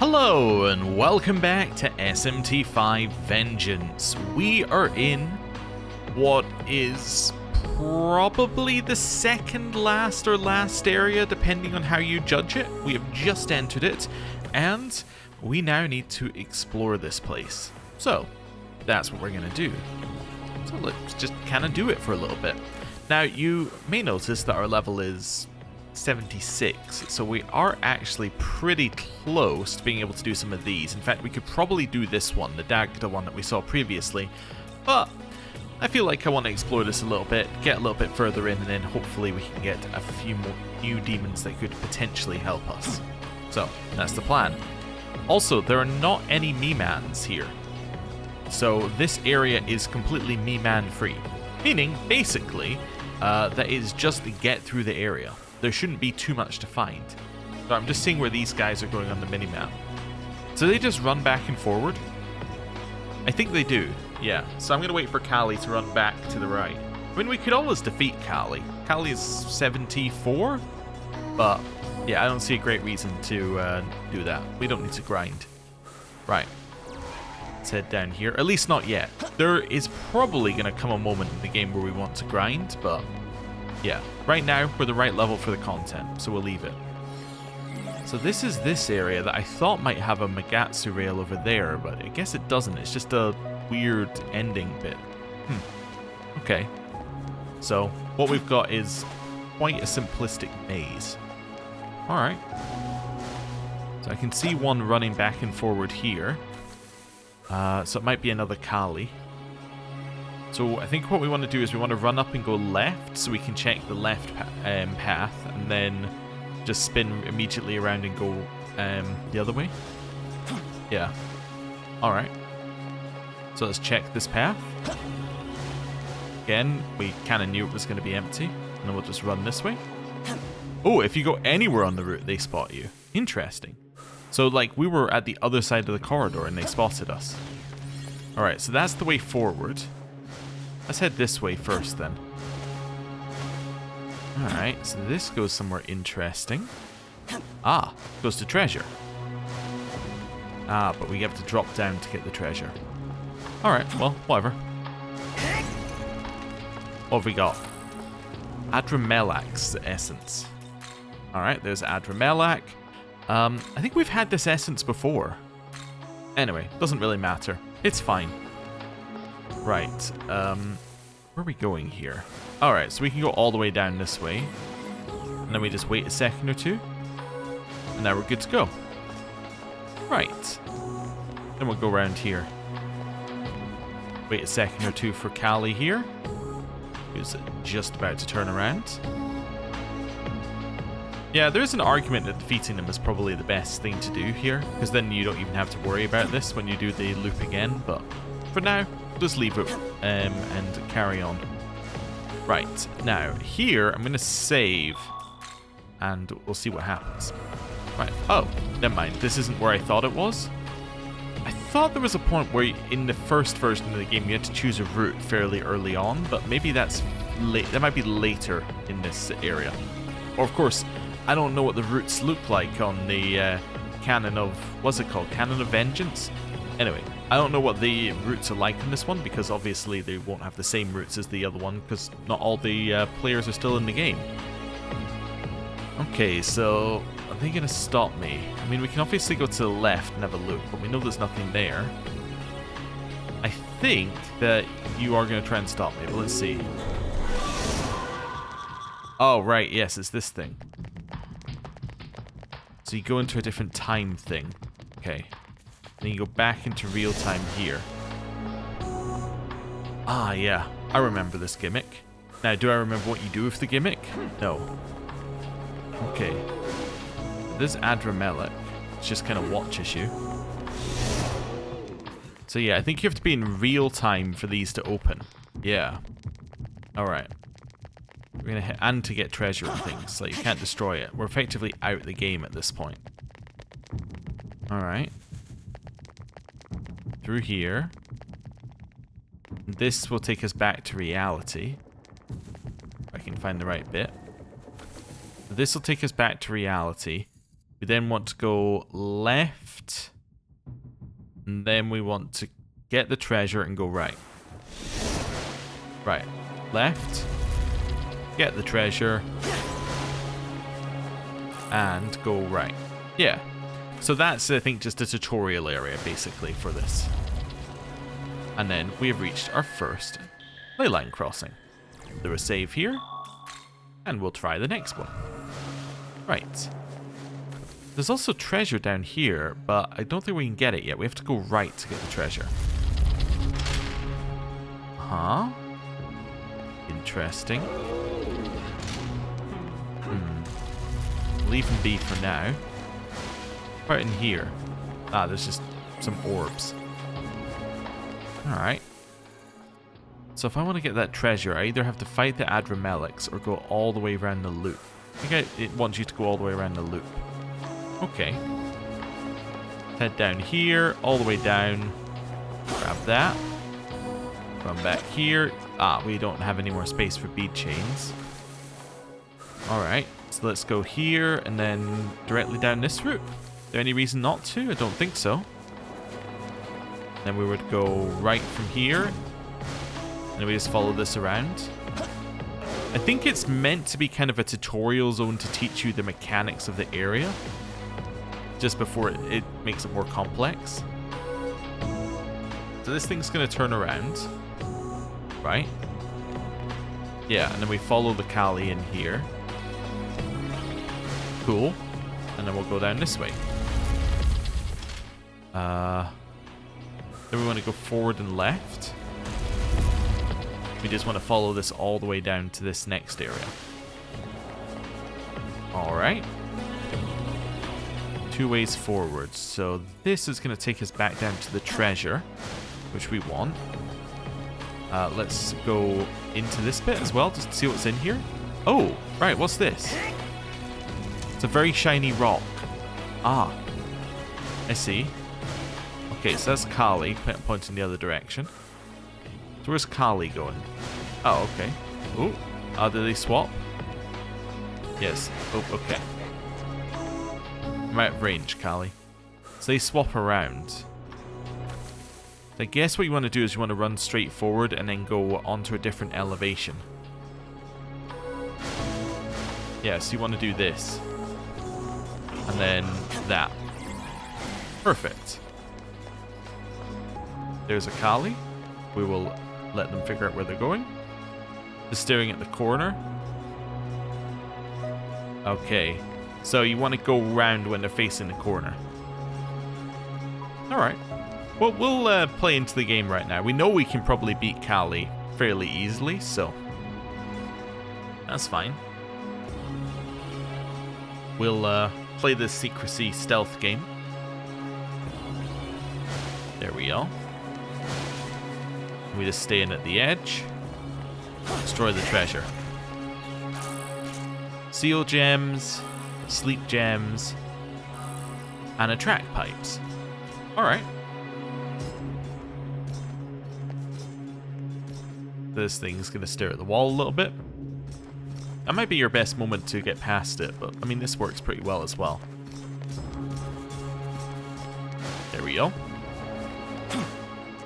Hello and welcome back to SMT5 Vengeance. We are in what is probably the second last or last area, depending on how you judge it. We have just entered it, and we now need to explore this place. So, that's what we're going to do. So let's just kind of do it for a little bit. Now, you may notice that our level is 76, so we are actually pretty close to being able to do some of these. In fact, we could probably do this one, the Dagda one that we saw previously, but I feel like I want to explore this a little bit, get a little bit further in, and then hopefully we can get a few more new demons that could potentially help us. So, that's the plan. Also, there are not any me-mans here, so this area is completely me-man free, meaning, basically, that is just to get through the area. There shouldn't be too much to find. So I'm just seeing where these guys are going on the minimap. So they just run back and forward? I think they do, yeah. So I'm going to wait for Callie to run back to the right. I mean, we could always defeat Callie. Callie is 74, but yeah, I don't see a great reason to do that. We don't need to grind. Right. Let's head down here. At least not yet. There is probably going to come a moment in the game where we want to grind, but yeah, right now we're the right level for the content, so we'll leave it. So this is this area that I thought might have a Magatsu rail over there, but I guess it doesn't. It's just a weird ending bit. Okay. So what we've got is quite a simplistic maze. Alright. So I can see one running back and forward here. So it might be another Kali. So I think what we want to do is we want to run up and go left so we can check the left path, and then just spin immediately around and go the other way. Yeah. Alright. So let's check this path. Again, we kind of knew it was going to be empty, and then we'll just run this way. Oh, if you go anywhere on the route, they spot you. Interesting. So, like, we were at the other side of the corridor and they spotted us. Alright, so that's the way forward. Let's head this way first, then. Alright, so this goes somewhere interesting. Ah, goes to treasure. Ah, but we have to drop down to get the treasure. Alright, well, whatever. What have we got? Adramelax's essence. Alright, there's Adramelac. I think we've had this essence before. Anyway, doesn't really matter. It's fine. Right, where are we going here? Alright, so we can go all the way down this way. And then we just wait a second or two. And now we're good to go. Right. Then we'll go around here. Wait a second or two for Callie here, who's just about to turn around. Yeah, there's an argument that defeating them is probably the best thing to do here, because then you don't even have to worry about this when you do the loop again, but for now, just leave it and carry on. Right, now, here, I'm going to save, and we'll see what happens. Right, oh, never mind, this isn't where I thought it was. I thought there was a point where in the first version of the game you had to choose a route fairly early on, but maybe that's late. That might be later in this area. Or, of course, I don't know what the routes look like on the Canon of... what's it called? Canon of Vengeance? Anyway, I don't know what the routes are like in this one, because obviously they won't have the same routes as the other one, because not all the players are still in the game. Okay, so are they going to stop me? I mean, we can obviously go to the left and have a look, but we know there's nothing there. I think that you are going to try and stop me, but let's see. Oh, right, yes, it's this thing. So you go into a different time thing. Okay. Then you go back into real time here. Ah, yeah. I remember this gimmick. Now, do I remember what you do with the gimmick? No. Okay. This Adramelic. It's just kind of watch issue. So yeah, I think you have to be in real time for these to open. Yeah. Alright. We're gonna hit and to get treasure and things, so you can't destroy it. We're effectively out the game at this point. Alright. Through here. This will take us back to reality. If I can find the right bit. This will take us back to reality. We then want to go left. And then we want to get the treasure and go right. Right. Left. Get the treasure. And go right. Yeah. So that's, I think, just a tutorial area, basically, for this. And then we have reached our first ley line crossing. There is a save here. And we'll try the next one. Right. There's also treasure down here, but I don't think we can get it yet. We have to go right to get the treasure. Huh? Interesting. Leave them be for now. Right in here. Ah, there's just some orbs. Alright. So if I want to get that treasure, I either have to fight the Adramelics or go all the way around the loop. I think it wants you to go all the way around the loop. Okay. Head down here, all the way down. Grab that. Come back here. Ah, we don't have any more space for bead chains. Alright, so let's go here and then directly down this route. Is there any reason not to? I don't think so. Then we would go right from here. And then we just follow this around. I think it's meant to be kind of a tutorial zone to teach you the mechanics of the area. Just before it makes it more complex. So this thing's going to turn around. Right? Yeah, and then we follow the Kali in here. Cool. And then we'll go down this way. Then we want to go forward and left. We just want to follow this all the way down to this next area. Alright. 2 ways forward. So this is going to take us back down to the treasure, which we want. Let's go into this bit as well, just to see what's in here. Oh, right, what's this? It's a very shiny rock. Ah, I see. Okay, so that's Kali, pointing the other direction. So where's Kali going? Oh, okay. Oh, did they swap? Yes. Oh, okay. I'm out of range, Kali. So they swap around. So I guess what you want to do is you want to run straight forward and then go onto a different elevation. Yeah, so you want to do this. And then that. Perfect. There's a Kali. We will let them figure out where they're going. Just staring at the corner. Okay. So you want to go round when they're facing the corner. Alright. Well, we'll play into the game right now. We know we can probably beat Kali fairly easily, so that's fine. We'll play the secrecy stealth game. There we go. We just stay in at the edge. Destroy the treasure. Seal gems, sleep gems, and attract pipes. Alright. This thing's going to stare at the wall a little bit. That might be your best moment to get past it, but I mean, this works pretty well as well. There we go.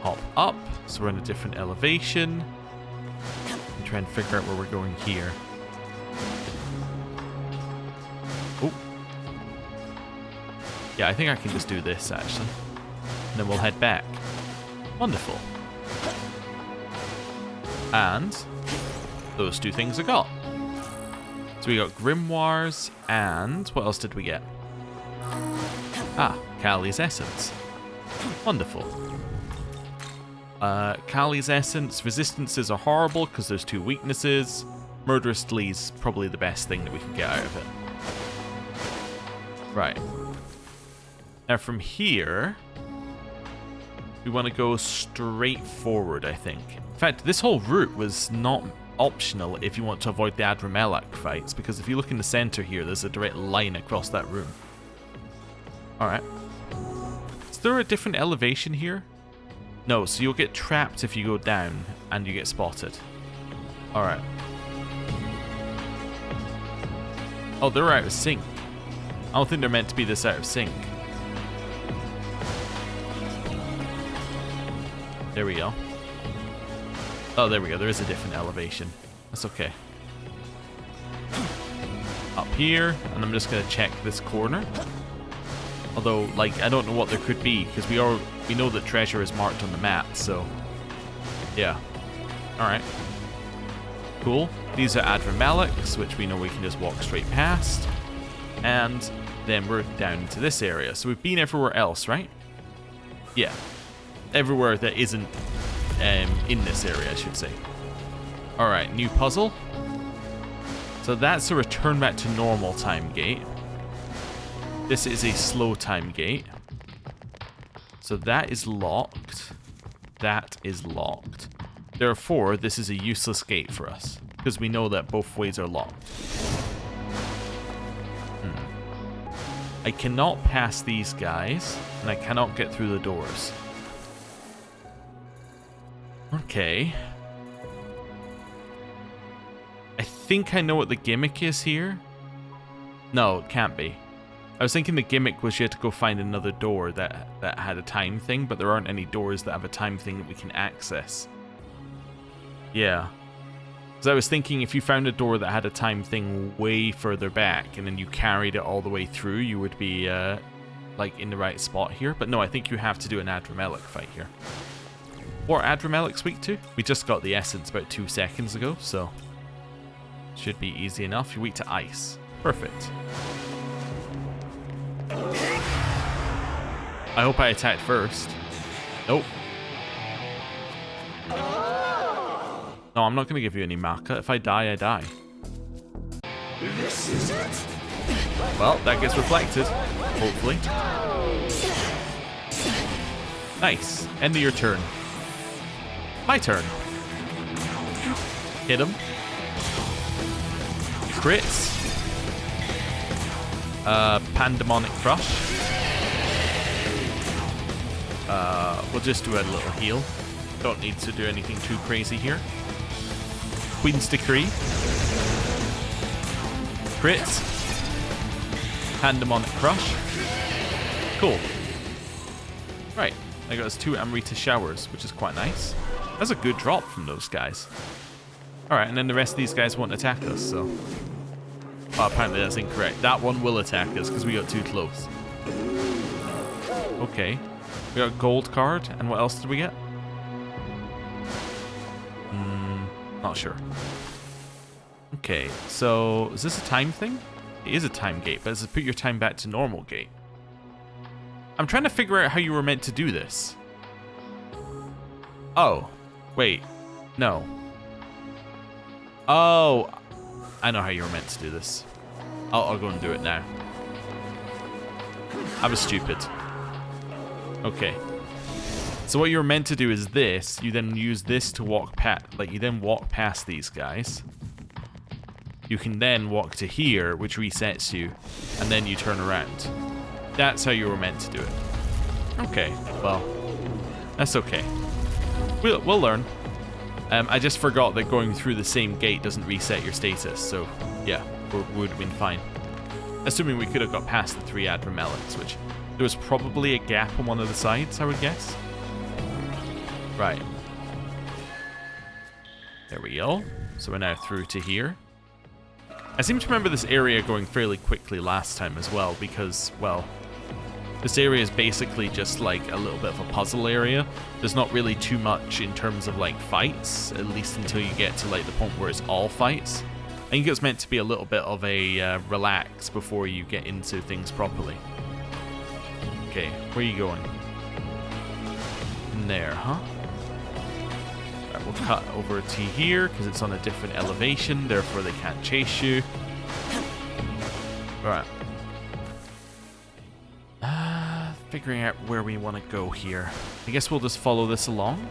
Hop up, so we're in a different elevation. And try and figure out where we're going here. Oh. Yeah, I think I can just do this, actually. And then we'll head back. Wonderful. And those two things I got. So we got grimoires, and what else did we get? Ah, Kali's essence. Wonderful. Kali's essence, resistances are horrible because there's 2 weaknesses. Murderous Glee's probably the best thing that we can get out of it. Right. Now from here, we want to go straight forward, I think. In fact, this whole route was not optional if you want to avoid the Adramelic fights, because if you look in the center here, there's a direct line across that room. Alright. Is there a different elevation here? No, so you'll get trapped if you go down and you get spotted. Alright. Oh, they're out of sync. I don't think they're meant to be this out of sync. There we go. Oh, there we go. There is a different elevation. That's okay. Up here, and I'm just going to check this corner. Although, like, I don't know what there could be, because we know that treasure is marked on the map, so... yeah. Alright. Cool. These are Adramelics, which we know we can just walk straight past. And then we're down into this area. So we've been everywhere else, right? Yeah. Everywhere that isn't in this area, I should say. Alright, new puzzle. So that's a return back to normal time gate. This is a slow time gate. So that is locked. That is locked. Therefore, this is a useless gate for us, because we know that both ways are locked. I cannot pass these guys, and I cannot get through the doors. Okay. I think I know what the gimmick is here. No, it can't be. I was thinking the gimmick was you had to go find another door that had a time thing, but there aren't any doors that have a time thing that we can access. Yeah. Because I was thinking if you found a door that had a time thing way further back, and then you carried it all the way through, you would be, like, in the right spot here. But no, I think you have to do an Adramelic fight here. What are Adramelics weak to? We just got the essence about 2 seconds ago, so... should be easy enough. You're weak to ice. Perfect. I hope I attacked first. Nope. No, I'm not going to give you any Maka. If I die, I die. This is it. Well, that gets reflected. Hopefully. Nice. End of your turn. My turn. Hit him. Crits. Pandemonic Crush. We'll just do a little heal. Don't need to do anything too crazy here. Queen's Decree. Crits. Pandemonic Crush. Cool. Right. I got us 2 Amrita Showers, which is quite nice. That's a good drop from those guys. Alright, and then the rest of these guys won't attack us, so... oh, apparently that's incorrect. That one will attack us, because we got too close. Okay. We got a gold card, and what else did we get? Not sure. Okay, so is this a time thing? It is a time gate, but it says put your time back to normal gate. I'm trying to figure out how you were meant to do this. Oh, wait, no. Oh, I know how you were meant to do this. I'll go and do it now. I was stupid. Okay. So what you're meant to do is this. You then use this to walk past, like you then walk past these guys. You can then walk to here, which resets you, and then you turn around. That's how you were meant to do it. Okay, well, that's okay. We'll learn. I just forgot that going through the same gate doesn't reset your status, so yeah, we would have been fine. Assuming we could have got past the 3 Adramelics, which there was probably a gap on one of the sides, I would guess. Right. There we go. So we're now through to here. I seem to remember this area going fairly quickly last time as well, because, well, this area is basically just like a little bit of a puzzle area. There's not really too much in terms of like fights, at least until you get to like the point where it's all fights. I think it's meant to be a little bit of a relax before you get into things properly. Okay, where are you going? In there, huh? Right, we'll cut over to here because it's on a different elevation, therefore they can't chase you. Alright. Figuring out where we want to go here. I guess we'll just follow this along.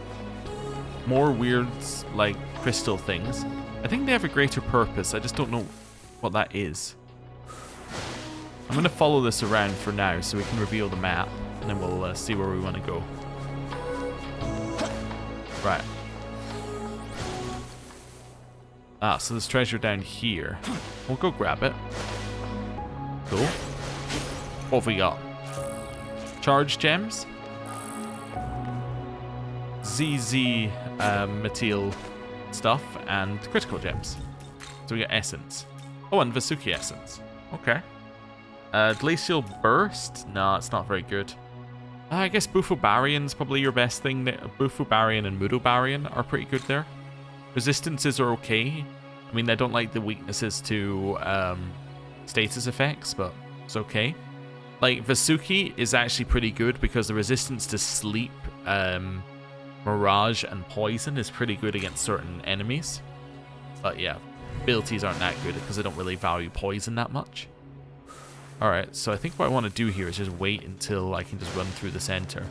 More weird, like, crystal things. I think they have a greater purpose, I just don't know what that is. I'm going to follow this around for now so we can reveal the map, and then we'll see where we want to go. Right. Ah, so there's treasure down here. We'll go grab it. Cool. What have we got? Charge gems. ZZ Metil stuff and critical gems. So we got essence. Oh, and Vasuki essence. Okay. Glacial burst? No, it's not very good. I guess Bufobarian's probably your best thing. Bufobarian and Mudobarian are pretty good there. Resistances are okay. I mean, I don't like the weaknesses to status effects, but it's okay. Like, Vasuki is actually pretty good because the resistance to sleep, mirage, and poison is pretty good against certain enemies. But yeah, abilities aren't that good because I don't really value poison that much. Alright, so I think what I want to do here is just wait until I can just run through the center.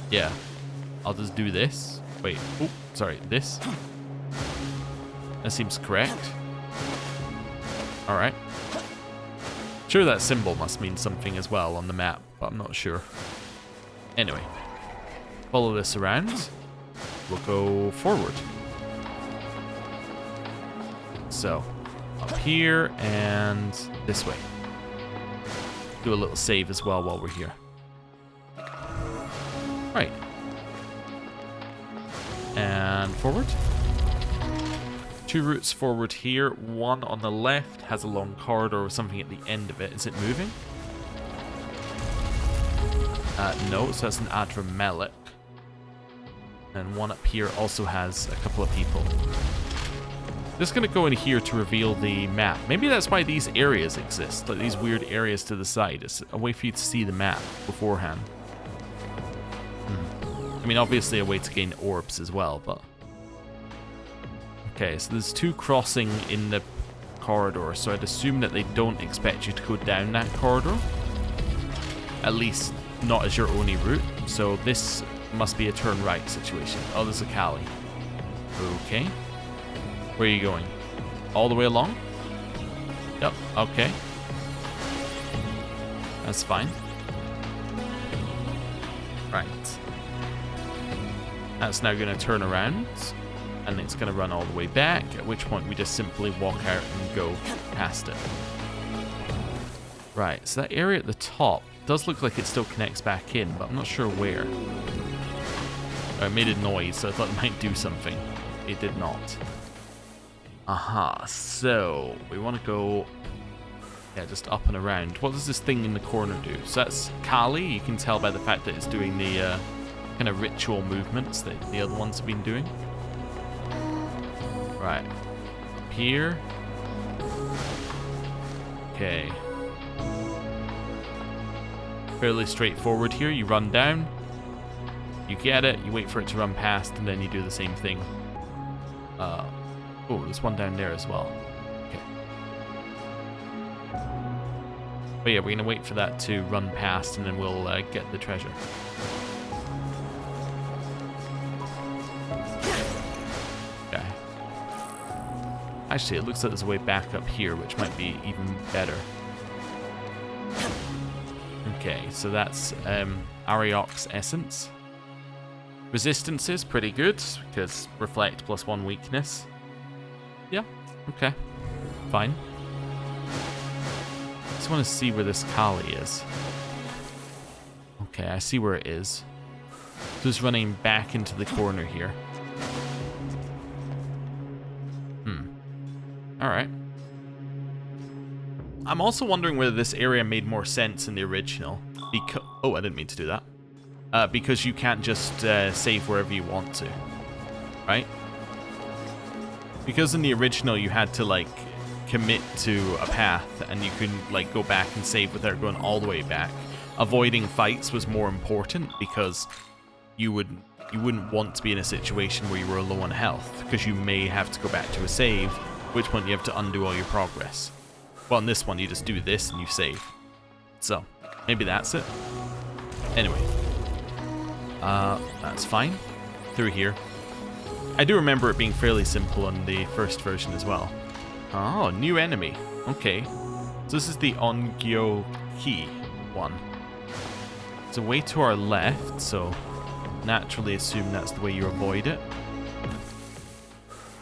Yeah, I'll just do this. Wait, oh, sorry, this. That seems correct. Alright. Sure, that symbol must mean something as well on the map, but I'm not sure. Anyway, follow this around. We'll go forward. So, up here and this way. Do a little save as well while we're here. Right. And forward. 2 routes forward here. One on the left has a long corridor with something at the end of it. Is it moving? No, so that's an Adramelic. And one up here also has a couple of people. Just gonna go in here to reveal the map. Maybe that's why these areas exist, like these weird areas to the side. It's a way for you to see the map beforehand. I mean, obviously a way to gain orbs as well, but... Okay, so there's 2 crossing in the corridor, so I'd assume that they don't expect you to go down that corridor. At least not as your only route, so this must be a turn right situation. Oh, there's a Kali. Okay. Where are you going? All the way along? Yep, okay. That's fine. Right. That's now going to turn around, and it's going to run all the way back, at which point we just simply walk out and go past it. Right, so that area at the top does look like it still connects back in, but I'm not sure where. I made a noise, so I thought it might do something. It did not. Aha, so we want to go, yeah, just up and around. What does this thing in the corner do? So that's Kali. You can tell by the fact that it's doing the kind of ritual movements that the other ones have been doing. Right. Here. Okay. Fairly straightforward here. You run down. You get it. You wait for it to run past, and then you do the same thing. Oh, there's one down there as well. Okay. But yeah, we're going to wait for that to run past, and then we'll get the treasure. Okay. Actually, it looks like there's a way back up here, which might be even better. Okay, so that's Ariok's essence. Resistance is pretty good, because reflect +1 weakness. Yeah, okay. Fine. Just want to see where this Kali is. Okay, I see where it is. Just running back into the corner here. Alright. I'm also wondering whether this area made more sense in the original. Because... Oh, I didn't mean to do that. Because you can't just save wherever you want to. Right? Because in the original you had to, like, commit to a path, and you couldn't, like, go back and save without going all the way back. Avoiding fights was more important because you wouldn't want to be in a situation where you were low on health, because you may have to go back to a save, at which point you have to undo all your progress. Well, in this one you just do this and you save. So, maybe that's it. Anyway. That's fine. Through here. I do remember it being fairly simple on the first version as well. Oh, new enemy. Okay. So this is the Ongyo-ki one. It's a way to our left, so naturally assume that's the way you avoid it.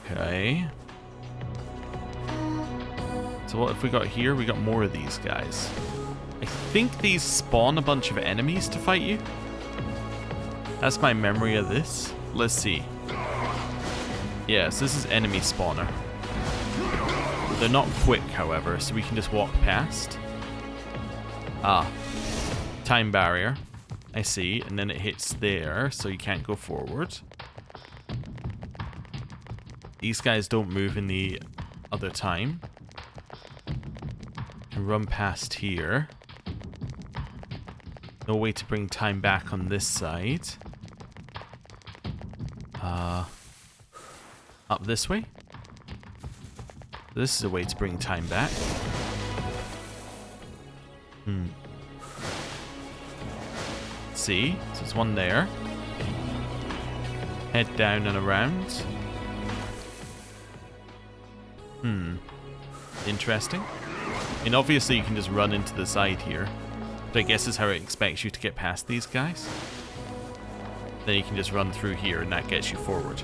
Okay. So what have we got here? We got more of these guys. I think these spawn a bunch of enemies to fight you. That's my memory of this. Let's see. Yes, this is enemy spawner. They're not quick, however, so we can just walk past. Ah. Time barrier. I see. And then it hits there, so you can't go forward. These guys don't move in the other time. Can run past here. No way to bring time back on this side. Up this way? This is a way to bring time back. See? So there's one there. Head down and around. Interesting. I mean, obviously you can just run into the side here. But I guess is how it expects you to get past these guys. Then you can just run through here and that gets you forward.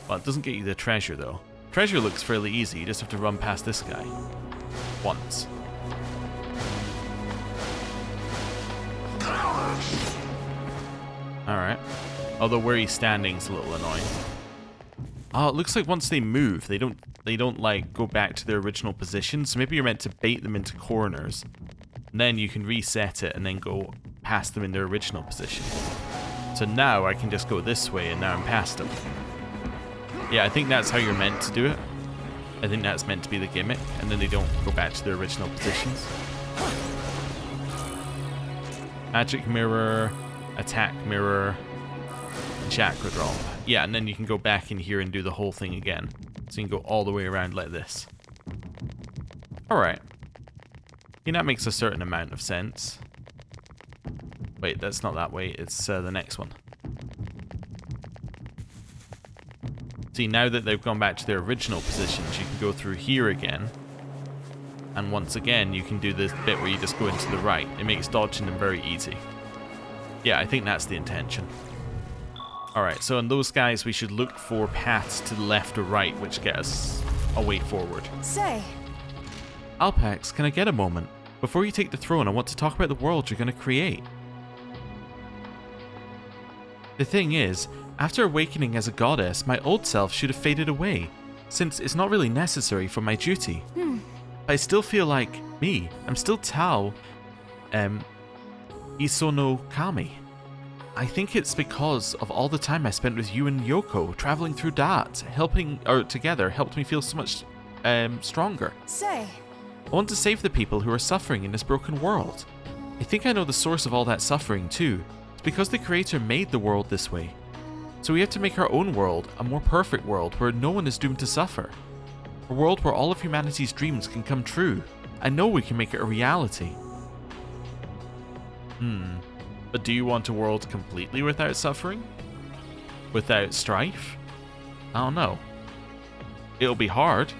Well, it doesn't get you the treasure though. Treasure looks fairly easy, you just have to run past this guy. Once. Alright. Although where he's standing is a little annoying. Oh, it looks like once they move, they don't like go back to their original position, so maybe you're meant to bait them into corners. And then you can reset it and then go past them in their original position. So now I can just go this way and now I'm past them. Yeah, I think that's how you're meant to do it. I think that's meant to be the gimmick, and then they don't go back to their original positions. Magic mirror, attack mirror, chakra drop. Yeah, and then you can go back in here and do the whole thing again. So you can go all the way around like this. Alright. Yeah, that makes a certain amount of sense. Wait, that's not that way, it's the next one. See, now that they've gone back to their original positions, you can go through here again. And once again, you can do this bit where you just go into the right. It makes dodging them very easy. Yeah, I think that's the intention. Alright, so in those guys, we should look for paths to the left or right, which get us a way forward. Say. Alpax, can I get a moment? Before you take the throne, I want to talk about the world you're going to create. The thing is, after awakening as a goddess, my old self should have faded away, since it's not really necessary for my duty. But I still feel like me. I'm still Tao, Isono Kami. I think it's because of all the time I spent with you and Yoko, traveling through Da'at, together helped me feel so much, stronger. Say. I want to save the people who are suffering in this broken world. I think I know the source of all that suffering too. It's because the Creator made the world this way. So we have to make our own world, a more perfect world where no one is doomed to suffer. A world where all of humanity's dreams can come true. I know we can make it a reality. But do you want a world completely without suffering? Without strife? I don't know. It'll be hard.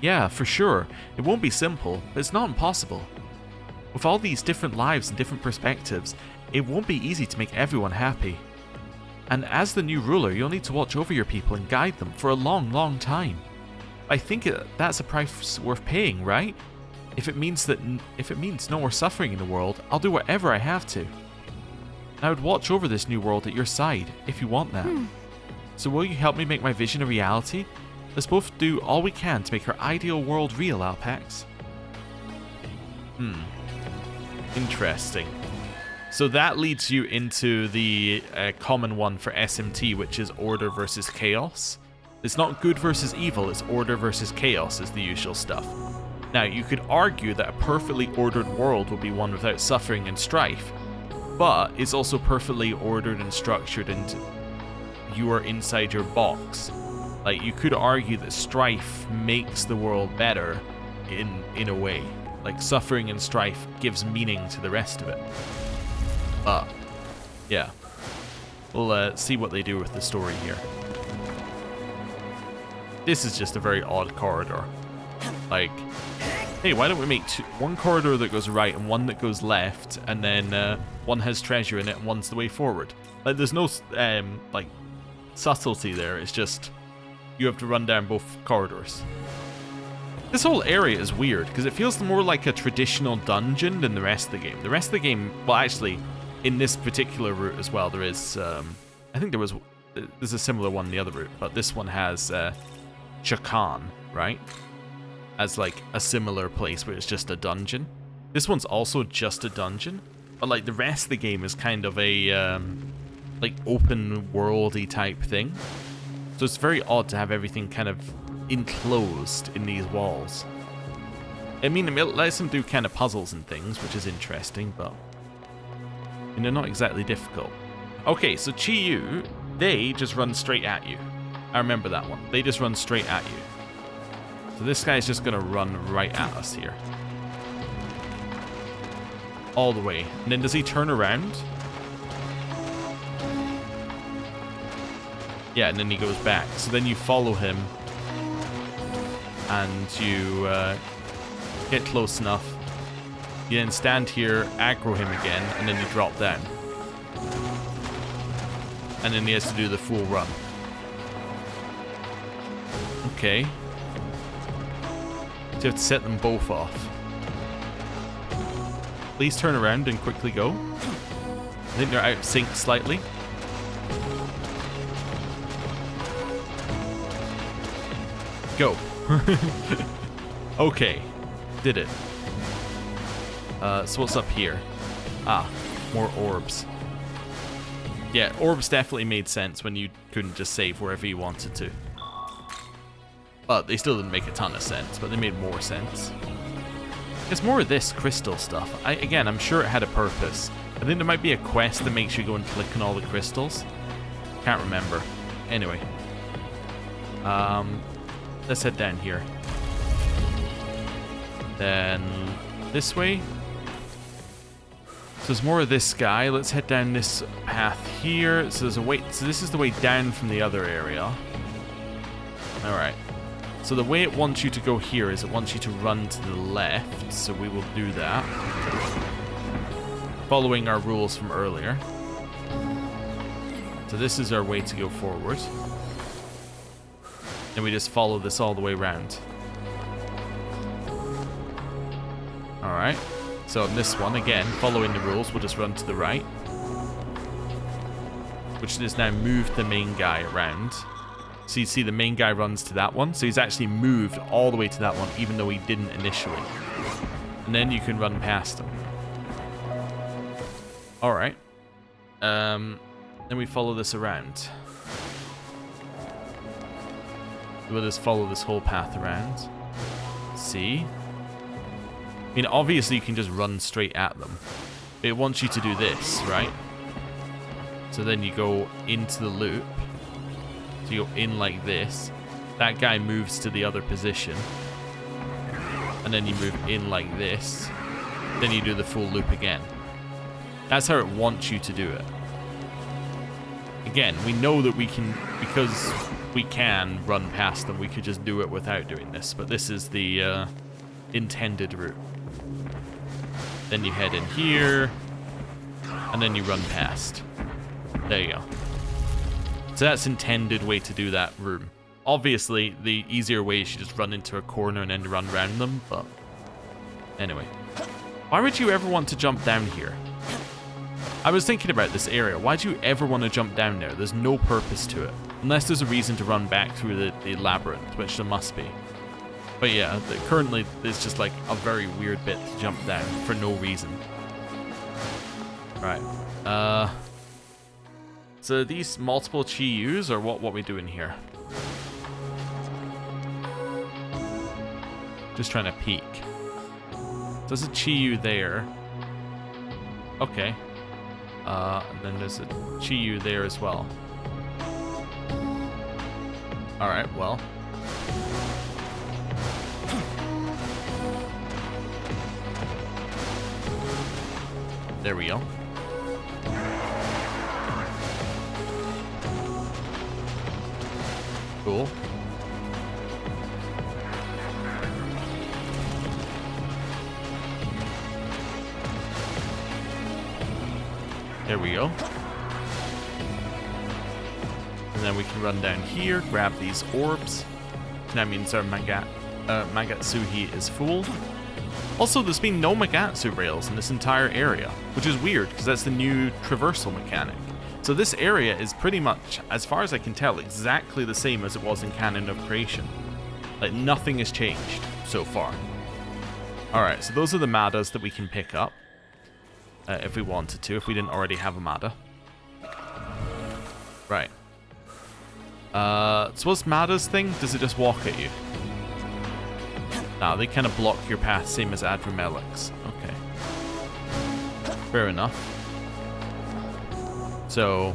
Yeah, for sure. It won't be simple, but it's not impossible. With all these different lives and different perspectives, it won't be easy to make everyone happy. And as the new ruler, you'll need to watch over your people and guide them for a long, long time. I think that's a price worth paying, right? If it means no more suffering in the world, I'll do whatever I have to. I would watch over this new world at your side, if you want that. So will you help me make my vision a reality? Let's both do all we can to make our ideal world real, Alpax. Interesting. So that leads you into the common one for SMT, which is order versus chaos. It's not good versus evil, it's order versus chaos is the usual stuff. Now, you could argue that a perfectly ordered world would be one without suffering and strife, but it's also perfectly ordered and structured and you are inside your box. Like, you could argue that strife makes the world better in a way. Like, suffering and strife gives meaning to the rest of it. But, yeah. We'll see what they do with the story here. This is just a very odd corridor. Like, hey, why don't we make one corridor that goes right and one that goes left, and then one has treasure in it and one's the way forward. Like, there's no, like, subtlety there. It's just, you have to run down both corridors. This whole area is weird because it feels more like a traditional dungeon than the rest of the game. The rest of the game, well, actually, in this particular route as well, there is, I think there's a similar one in the other route, but this one has Chakan, right? As like a similar place where it's just a dungeon. This one's also just a dungeon, but like the rest of the game is kind of a like open worldy type thing. So it's very odd to have everything kind of enclosed in these walls. I mean, it lets them do kind of puzzles and things, which is interesting, but they're not exactly difficult. Okay, so Chi-Yu, they just run straight at you. I remember that one. They just run straight at you. So this guy's just gonna run right at us here. All the way. And then does he turn around? Yeah, and then he goes back. So then you follow him and you get close enough. You then stand here, aggro him again, and then you drop down. And then he has to do the full run. Okay. So you have to set them both off. Please turn around and quickly go. I think they're out of sync slightly. Go. Okay. Did it. So what's up here? Ah, more orbs. Yeah, orbs definitely made sense when you couldn't just save wherever you wanted to. But they still didn't make a ton of sense, but they made more sense. It's more of this crystal stuff. Again, I'm sure it had a purpose. I think there might be a quest that makes you go and click on all the crystals. Can't remember. Anyway. Let's head down here. Then this way. So there's more of this guy. Let's head down this path here. So there's a way. So this is the way down from the other area. All right. So the way it wants you to go here is it wants you to run to the left. So we will do that, following our rules from earlier. So this is our way to go forward. And we just follow this all the way around. Alright. So on this one, again, following the rules, we'll just run to the right. Which has now moved the main guy around. So you see the main guy runs to that one. So he's actually moved all the way to that one, even though he didn't initially. And then you can run past him. Alright. Then we follow this around. We'll just follow this whole path around. See? I mean, obviously you can just run straight at them. But it wants you to do this, right? So then you go into the loop. So you go in like this. That guy moves to the other position. And then you move in like this. Then you do the full loop again. That's how it wants you to do it. Again, we know that we can, because we can run past them, we could just do it without doing this. But this is the intended route. Then you head in here. And then you run past. There you go. So that's intended way to do that room. Obviously, the easier way is you just run into a corner and then run around them, but anyway. Why would you ever want to jump down here? I was thinking about this area. Why do you ever want to jump down there? There's no purpose to it. Unless there's a reason to run back through the labyrinth, which there must be. But yeah, currently there's just like a very weird bit to jump down for no reason. Right. So these multiple Chi-Yus, or what we doing here? Just trying to peek. There's a Chi-Yu there. Okay. And then there's a Chi-Yu there as well. Alright, well. There we go. Cool. There we go. And then we can run down here, grab these orbs. That means our Magatsuhi is full. Also, there's been no Magatsu rails in this entire area, which is weird because that's the new traversal mechanic. So this area is pretty much, as far as I can tell, exactly the same as it was in Canon of Creation. Like, nothing has changed so far. Alright, so those are the Madas that we can pick up. If we wanted to, if we didn't already have a Mada. Right. So what's Mada's thing? Does it just walk at you? Nah, they kind of block your path, same as Adremelix. Okay. Fair enough. So,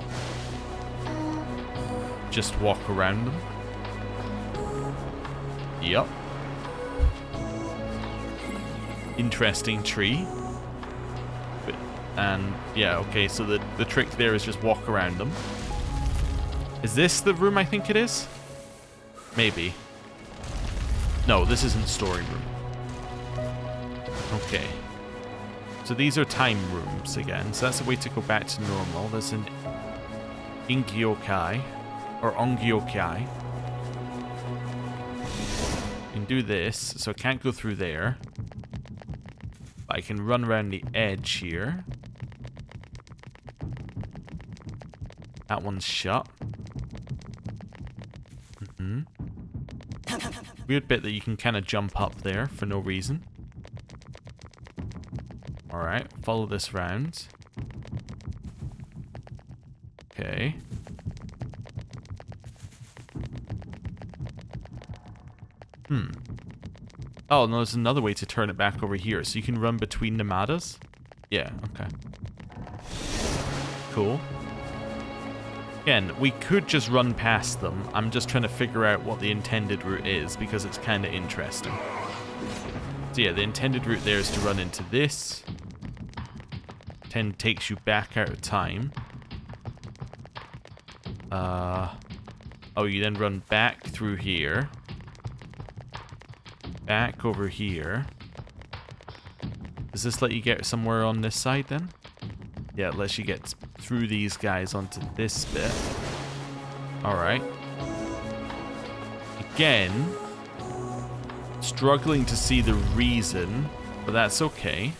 just walk around them. Yup. Interesting tree. And, yeah, okay, so the trick there is just walk around them. Is this the room I think it is? Maybe. No, this isn't story room. Okay. So these are time rooms again. So that's a way to go back to normal. There's an Ingyokai. Or Ongyokai. You can do this. So I can't go through there. But I can run around the edge here. That one's shut. Weird bit that you can kind of jump up there for no reason. Alright, follow this round. Okay. Oh, no, there's another way to turn it back over here. So you can run between the Madas? Yeah, okay. Cool. Again, we could just run past them. I'm just trying to figure out what the intended route is because it's kind of interesting. So yeah, the intended route there is to run into this. 10 takes you back out of time. Oh, you then run back through here. Back over here. Does this let you get somewhere on this side then? Yeah, it lets you get through these guys onto this bit. Alright. Again, struggling to see the reason, but that's okay.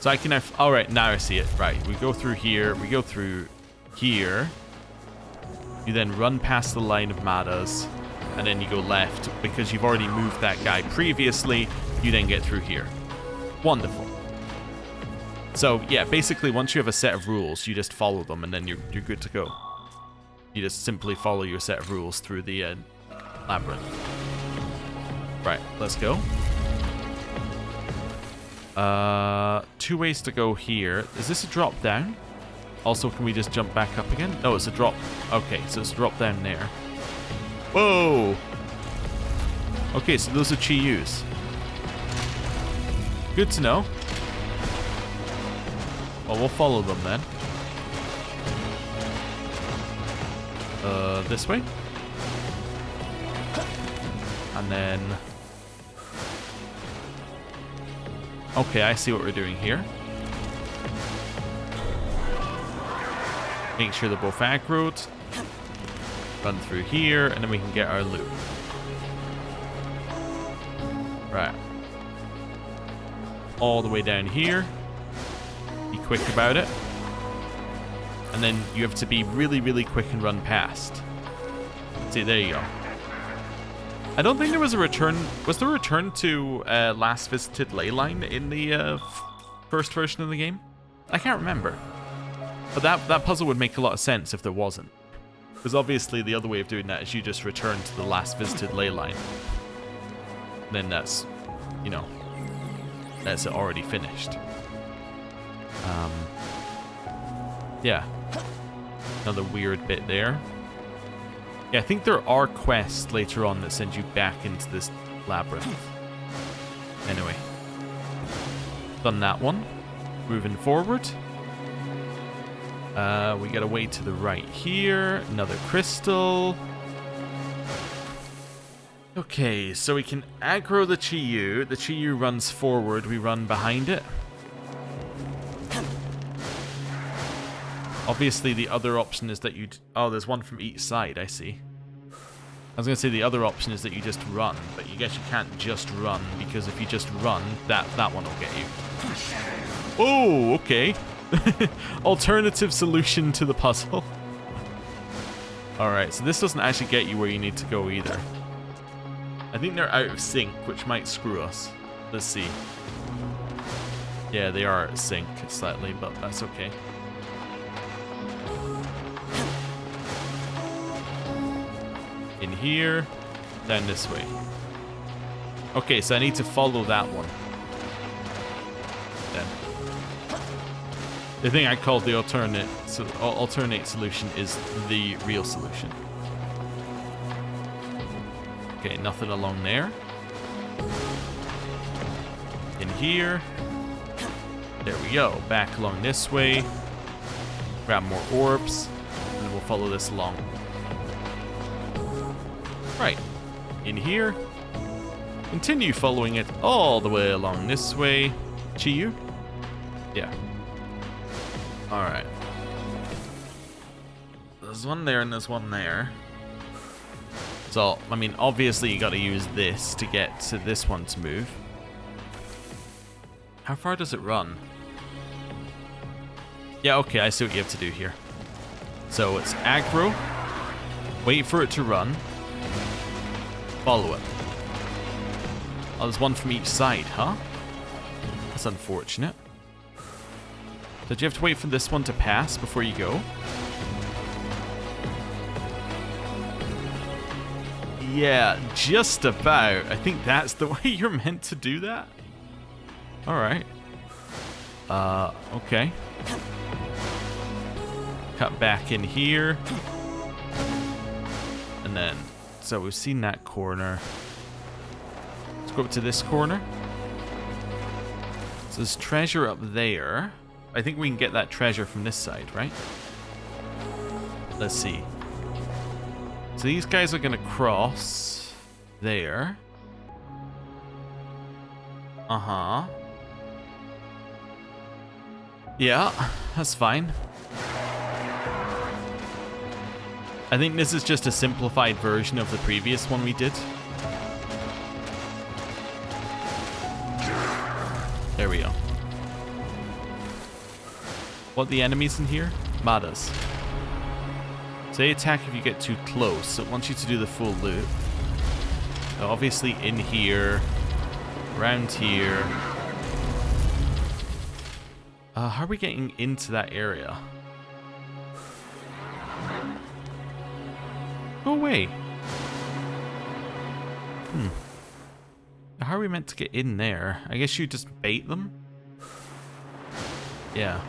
So I can have... Alright, now I see it. Right, we go through here, we go through here. You then run past the line of Madas, and then you go left. Because you've already moved that guy previously, you then get through here. Wonderful. So, yeah, basically, once you have a set of rules, you just follow them, and then you're good to go. You just simply follow your set of rules through the labyrinth. Right, let's go. 2 ways to go here. Is this a drop down? Also, can we just jump back up again? No, it's a drop. Okay, so it's a drop down there. Whoa! Okay, so those are Chiyus. Good to know. Well, we'll follow them then. This way. And then... Okay, I see what we're doing here. Make sure they're both aggroed. Run through here, and then we can get our loot. Right. All the way down here. Be quick about it. And then you have to be really, really quick and run past. See, there you go. I don't think there was a return... Was there a return to last visited leyline in the first version of the game? I can't remember. But that puzzle would make a lot of sense if there wasn't. Because obviously the other way of doing that is you just return to the last visited leyline. Then that's, you know, that's already finished. Yeah. Another weird bit there. Yeah, I think there are quests later on that send you back into this labyrinth. Anyway. Done that one. Moving forward. We got a way to the right here. Another crystal. Okay, so we can aggro the Chiyu. The Chiyu runs forward. We run behind it. Obviously, the other option is that you'd... Oh, there's one from each side, I see. was going to say the other option is that you just run, but you guess you can't just run, because if you just run, that one will get you. Oh, okay. Alternative solution to the puzzle. Alright, so this doesn't actually get you where you need to go either. I think they're out of sync, which might screw us. Let's see. Yeah, they are out of sync slightly, but that's okay. In here, down this way. Okay, so I need to follow that one. Then. The thing I called the alternate solution is the real solution. Okay, nothing along there. In here. There we go. Back along this way. Grab more orbs. And then we'll follow this along. Right. In here. Continue following it all the way along this way. Chiyu? Yeah. Alright. There's one there and there's one there. So, I mean, obviously you gotta use this to get to this one to move. How far does it run? Yeah, okay, I see what you have to do here. So it's aggro, wait for it to run, follow it. Oh, there's one from each side, huh? That's unfortunate. Did you have to wait for this one to pass before you go? Yeah, just about. I think that's the way you're meant to do that. Alright. Okay. Cut back in here. And then, so we've seen that corner. Let's go up to this corner. So there's treasure up there. I think we can get that treasure from this side, right? Let's see. So these guys are going to cross there. Uh-huh. Yeah, that's fine. I think this is just a simplified version of the previous one we did. There we go. What are the enemies in here? Madas. So they attack if you get too close. So it wants you to do the full loop. So obviously in here, around here. How are we getting into that area? Go away. How are we meant to get in there? I guess you just bait them? Yeah.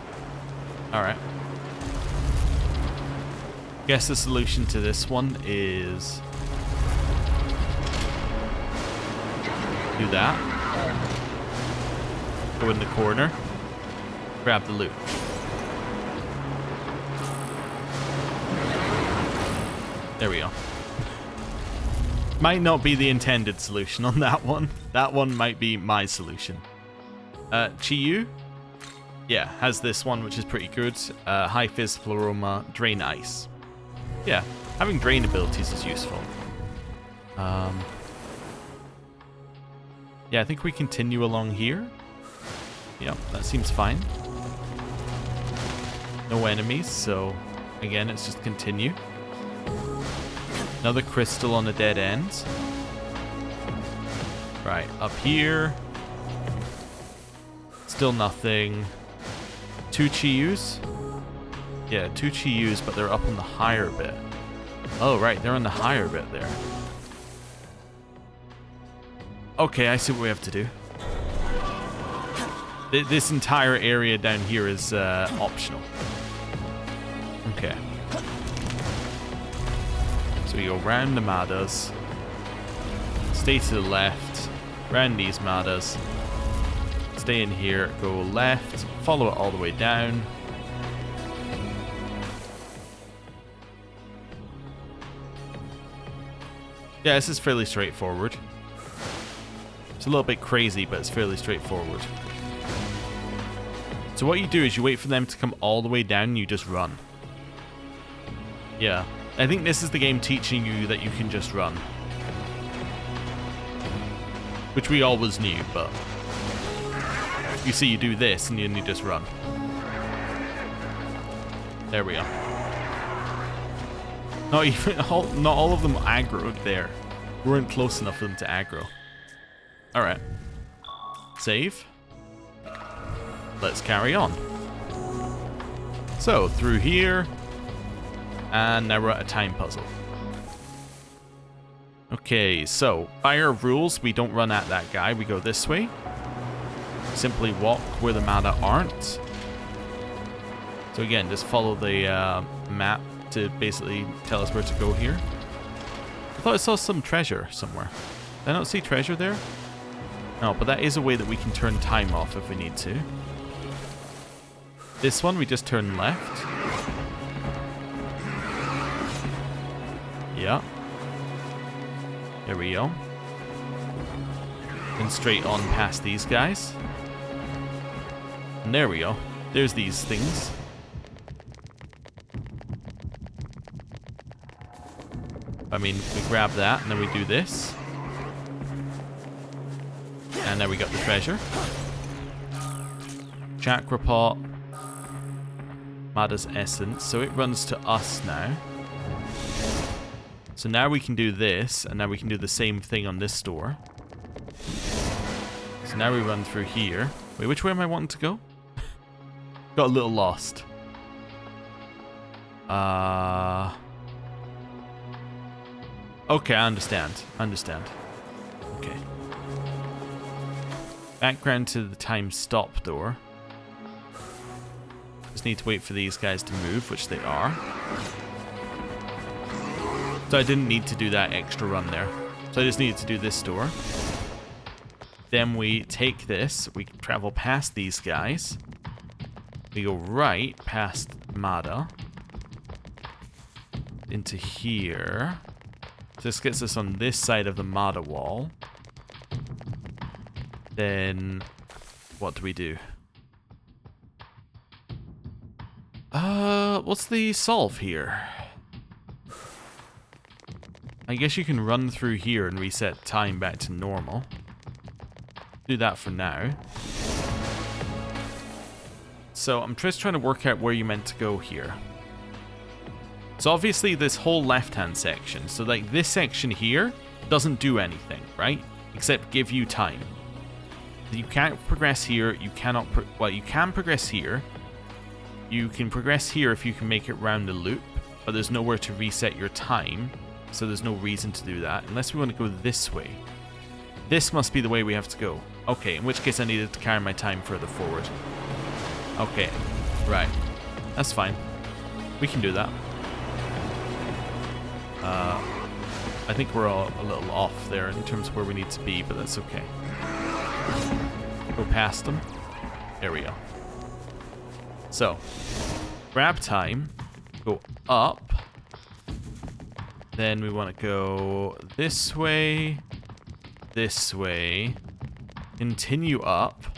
Alright. Guess the solution to this one is do that. Go in the corner. Grab the loot. There we go. Might not be the intended solution on that one. That one might be my solution. Chiyu? Yeah, has this one, which is pretty good. High physical aroma, drain ice. Yeah, having drain abilities is useful. Yeah, I think we continue along here. Yeah, that seems fine. No enemies, so again, it's just continue. Another crystal on a dead end. Right, up here. Still nothing. 2 Chiyus? Yeah, 2 Chiyus, but they're up on the higher bit. Oh, right, they're on the higher bit there. Okay, I see what we have to do. This entire area down here is optional. Okay. So we go round the Madas. Stay to the left. Round these Madas. Stay in here. Go left. Follow it all the way down. Yeah, this is fairly straightforward. It's a little bit crazy, but it's fairly straightforward. So what you do is you wait for them to come all the way down and you just run. Yeah, I think this is the game teaching you that you can just run. Which we always knew, but... You see, you do this, and then you just run. There we are. Not all of them aggroed there. We weren't close enough for them to aggro. Alright. Save. Let's carry on. So, through here. And now we're at a time puzzle. Okay, so, by our rules, we don't run at that guy. We go this way. Simply walk where the mana aren't. So again, just follow the map to basically tell us where to go here. I thought I saw some treasure somewhere. Did I not see treasure there? No, but that is a way that we can turn time off if we need to. This one, we just turn left. Yeah. There we go. And straight on past these guys. And there we go. There's these things. I mean, we grab that, and then we do this. And there we got the treasure. Chakra pot. Mada's essence. So it runs to us now. So now we can do this, and now we can do the same thing on this door. So now we run through here. Wait, which way am I wanting to go? Got a little lost. Okay, I understand. Okay. Background to the time stop door. Just need to wait for these guys to move, which they are. So I didn't need to do that extra run there. So I just needed to do this door. Then we take this. We travel past these guys. We go right past Mada. Into here. This gets us on this side of the Mada wall. Then, what do we do? What's the solve here? I guess you can run through here and reset time back to normal. Do that for now. So I'm just trying to work out where you meant to go here. So obviously this whole left-hand section, so like this section here doesn't do anything, right? Except give you time. You can't progress here, you cannot, well, you can progress here. You can progress here if you can make it round the loop, but there's nowhere to reset your time, so there's no reason to do that, unless we want to go this way. This must be the way we have to go. Okay, in which case I needed to carry my time further forward. Okay, right. That's fine. We can do that. I think we're all a little off there in terms of where we need to be, but that's okay. Go past them. There we go. So, grab time, go up, then we want to go this way, continue up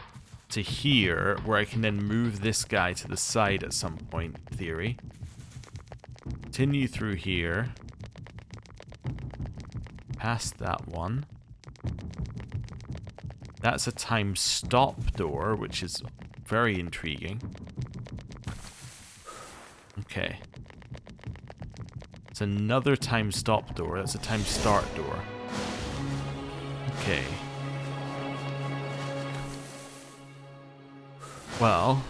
to here, where I can then move this guy to the side at some point, in theory. Continue through here, past that one. That's a time stop door, which is very intriguing. Okay. It's another time stop door. That's a time start door. Okay. Well,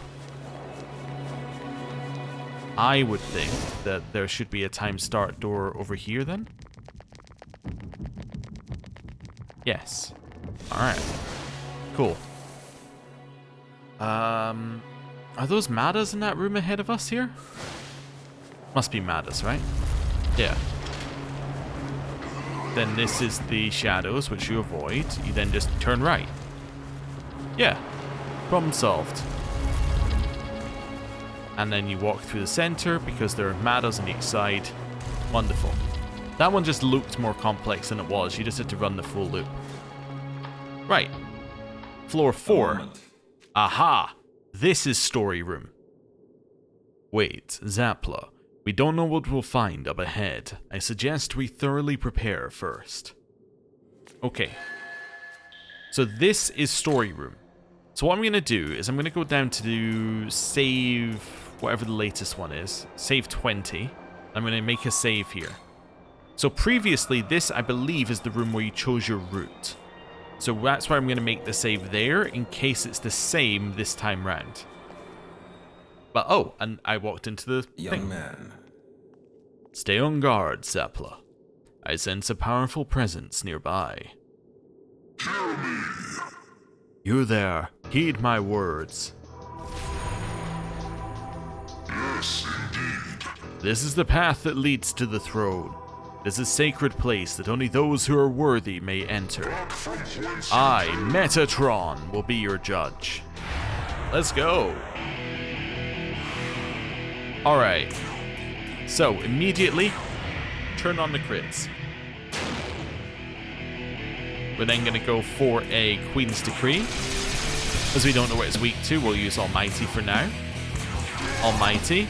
I would think that there should be a time start door over here then. Yes. Alright. Cool. Are those Madas in that room ahead of us here? Must be Madas, right? Yeah. Then this is the shadows, which you avoid. You then just turn right. Yeah. Problem solved. And then you walk through the center because there are Madas on each side. Wonderful. That one just looked more complex than it was. You just had to run the full loop. Right. Floor 4. Aha! This is story room. Wait, Zapla. We don't know what we'll find up ahead. I suggest we thoroughly prepare first. Okay. So this is story room. So what I'm going to do is I'm going to go down to save whatever the latest one is. Save 20. I'm going to make a save here. So previously, this, I believe, is the room where you chose your route. So that's why I'm going to make the save there, in case it's the same this time round. But, oh, and I walked into the Young man. Stay on guard, Sapla. I sense a powerful presence nearby. Hear me. You there, heed my words. Yes, indeed. This is the path that leads to the throne. This is a sacred place that only those who are worthy may enter. But from whence I, you came, Metatron, will be your judge. Let's go. Alright. So, immediately, turn on the crits. We're then going to go for a Queen's Decree. As we don't know what it's weak to, we'll use Almighty for now. Almighty.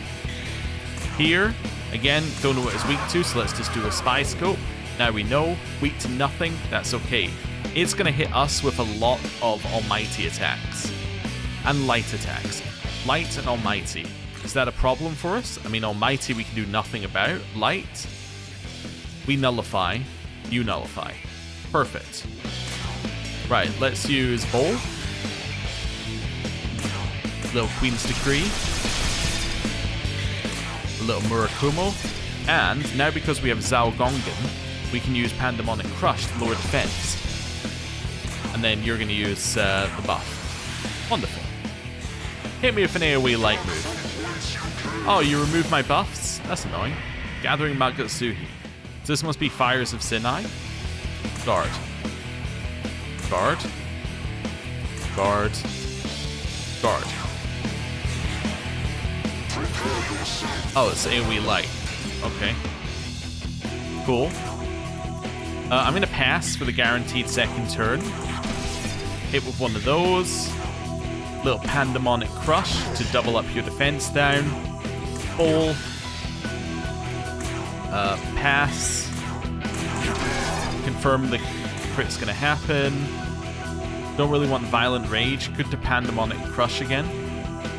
Here, again, don't know what it's weak to, so let's just do a Spy Scope. Now we know, weak to nothing, that's okay. It's going to hit us with a lot of Almighty attacks. And light attacks. Light and Almighty. Is that a problem for us? I mean, Almighty we can do nothing about. Light, we nullify. You nullify. Perfect. Right, let's use Bowl. Little Queen's Decree. A little Murakumo. And now because we have Zhao Gongen, we can use Pandemonic Crush to lower defense. And then you're going to use the buff. Wonderful. Hit me with an AoE light move. Oh, you removed my buffs? That's annoying. Gathering Magatsuhi. So this must be Fires of Sinai. Guard. Guard. Guard. Guard. Oh, it's AoE light. Okay. Cool. I'm going to pass for the guaranteed second turn. Hit with one of those. Little Pandemonic Crush to double up your defense down. Bowl. Pass. Confirm the crit's going to happen. Don't really want Violent Rage. Good to Pandemonic Crush again.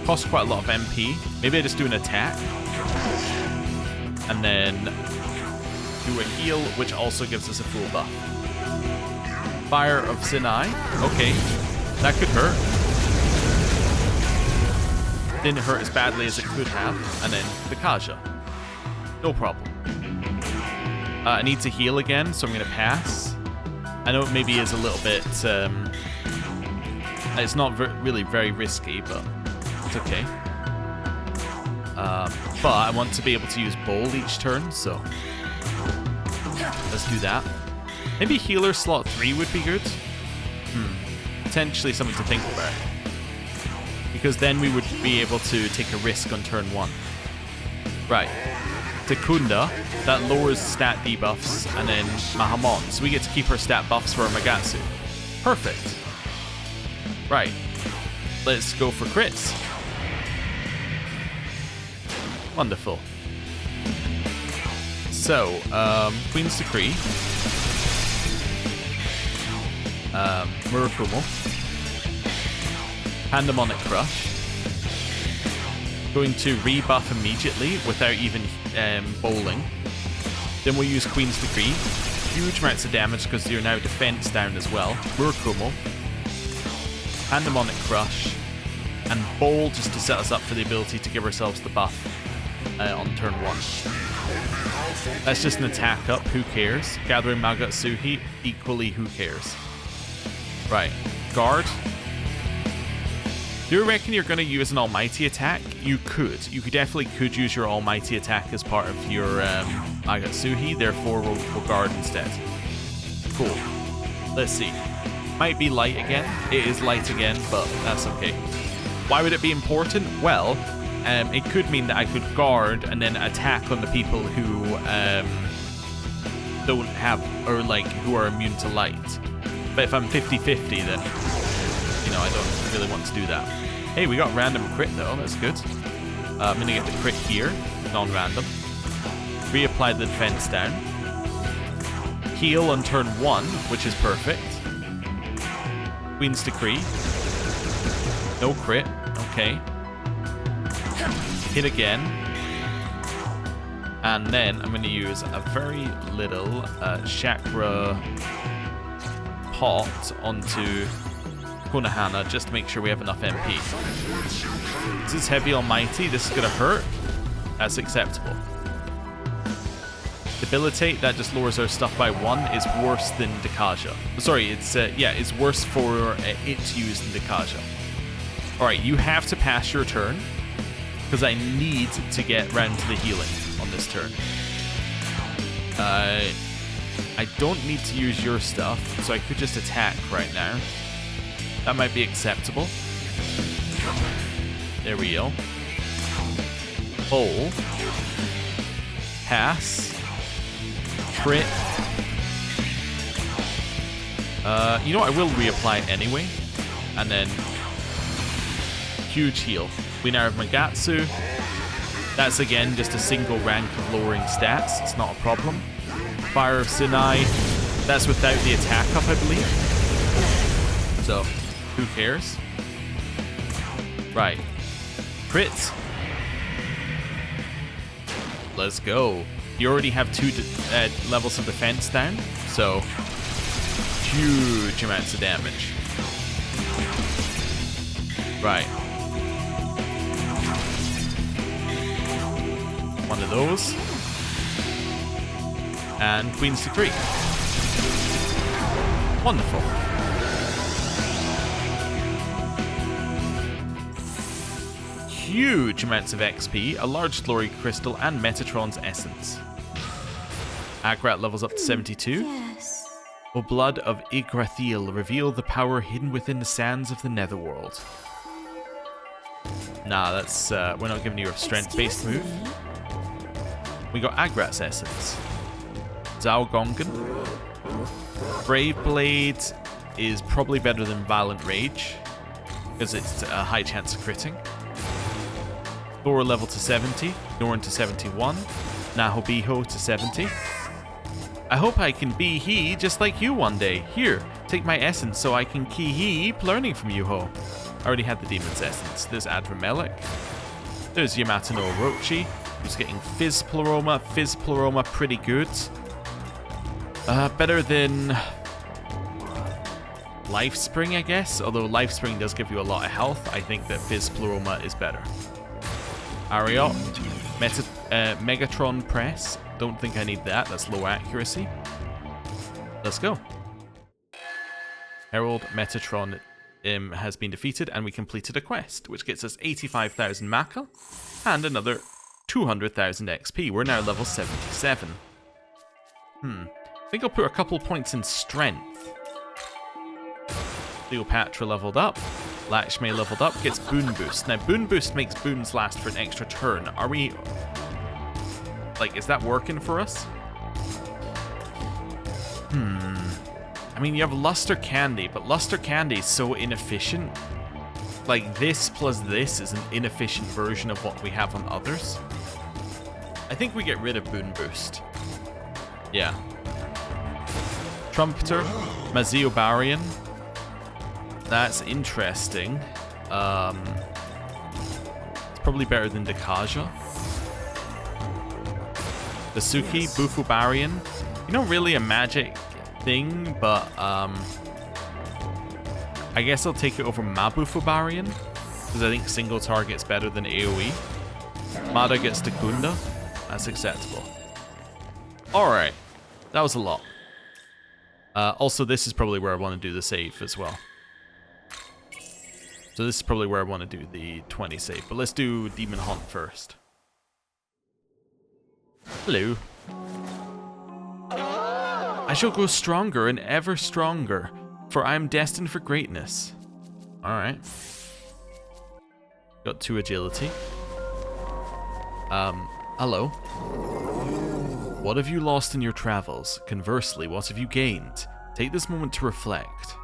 Costs quite a lot of MP. Maybe I just do an attack. And then do a heal, which also gives us a full buff. Fire of Sinai. Okay. That could hurt. Didn't hurt as badly as it could have. And then the Kaja. No problem. I need to heal again, so I'm going to pass. I know it maybe is a little bit... it's not really very risky, but it's okay. But I want to be able to use Bowl each turn, so... let's do that. Maybe Healer slot 3 would be good. Potentially something to think about. Because then we would be able to take a risk on turn 1. Right. Tekunda, that lowers stat debuffs, and then Mahamon. So we get to keep our stat buffs for our Magatsu. Perfect. Right. Let's go for crits. Wonderful. So, Queen's Decree. Murakumo. Pandemonic Crush. Going to rebuff immediately without even bowling. Then we'll use Queen's Decree. Huge amounts of damage because you're now defense down as well. Murakumo. Pandemonic Crush. And Bowl just to set us up for the ability to give ourselves the buff on turn 1. That's just an attack up, who cares? Gathering Magatsuhi, equally who cares? Right, guard. Do you reckon you're going to use an Almighty attack? You could. You definitely could use your Almighty attack as part of your Magatsuhi, therefore we'll guard instead. Cool. Let's see. Might be light again. It is light again, but that's okay. Why would it be important? Well, it could mean that I could guard and then attack on the people who don't have, or like, who are immune to light. But if I'm 50-50, then, you know, I don't really want to do that. Hey, we got random crit though, that's good. I'm gonna get the crit here, non-random. Reapply the defense down. Heal on turn 1, which is perfect. Queen's Decree. No crit. Okay. Hit again. And then I'm going to use a very little chakra pot onto Konohana just to make sure we have enough MP. This is Heavy Almighty. This is going to hurt. That's acceptable. Debilitate, that just lowers our stuff by 1, is worse than Dekaja. Sorry, it's worse for it to use than Dekaja. Alright, you have to pass your turn, because I need to get round to the healing on this turn. I don't need to use your stuff, so I could just attack right now. That might be acceptable. There we go. Hole. Pass. Crit. You know what? I will reapply anyway. And then huge heal. We now have Magatsu. That's again just a single rank of lowering stats. It's not a problem. Fire of Sinai. That's without the attack up, I believe. So, who cares? Right. Crit. Let's go. You already have 2 levels of defense down, so huge amounts of damage. Right. One of those. And Queen's Decree. Wonderful. Huge amounts of XP, a large glory crystal, and Metatron's essence. Agrat levels up to 72. Yes. O blood of Yggdrasil, reveal the power hidden within the sands of the netherworld. Nah, that's we're not giving you a strength-based move. We got Agrat's essence. Zhao Gongan. Brave Blade is probably better than Violent Rage, because it's a high chance of critting. Thor level to 70, Norn to 71, Nahobiho to 70. I hope I can be he just like you one day. Here, take my essence so I can keep learning from you, Ho. I already had the demon's essence. There's Adremelik. There's Yamato no Orochi, who's getting Fizz Pleroma. Fizz Pleroma, pretty good. Better than Life Spring, I guess. Although Life Spring does give you a lot of health, I think that Fizz Pleroma is better. Ariot, Megatron Press. Don't think I need that. That's low accuracy. Let's go. Herald Metatron has been defeated, and we completed a quest, which gets us 85,000 Maka and another 200,000 XP. We're now level 77. I think I'll put a couple points in strength. Cleopatra leveled up. Lakshmi leveled up, gets Boon Boost. Now, Boon Boost makes boons last for an extra turn. Are we... like, is that working for us? I mean, you have Luster Candy, but Luster Candy is so inefficient. Like, this plus this is an inefficient version of what we have on others. I think we get rid of Boon Boost. Yeah. Trumpeter, Mazio Barian. That's interesting. It's probably better than Dekaja. Dasuki, Bufu Barian. You know, really a magic thing, but I guess I'll take it over Mabufu Barian, because I think single target's better than AoE. Mada gets Takunda. That's acceptable. Alright. That was a lot. Also, this is probably where I want to do the save as well. So this is probably where I want to do the 20 save. But let's do Demon Hunt first. Hello. I shall grow stronger and ever stronger, for I am destined for greatness. Alright. Got 2 agility. Hello. What have you lost in your travels? Conversely, what have you gained? Take this moment to reflect.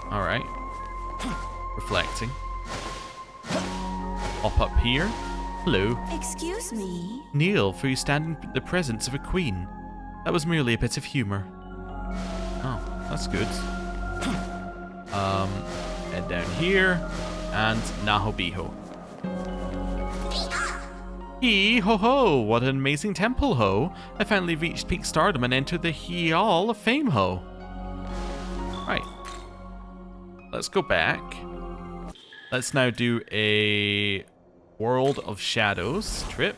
Alright. Reflecting. Hop up here. Hello. Excuse me. Kneel, for you stand in the presence of a queen. That was merely a bit of humor. Oh, that's good. Head down here, and Nahobiho. Hee ho ho! What an amazing temple ho! I finally reached peak stardom and entered the Hall of Fame ho. Right. Let's go back. Let's now do a World of Shadows trip.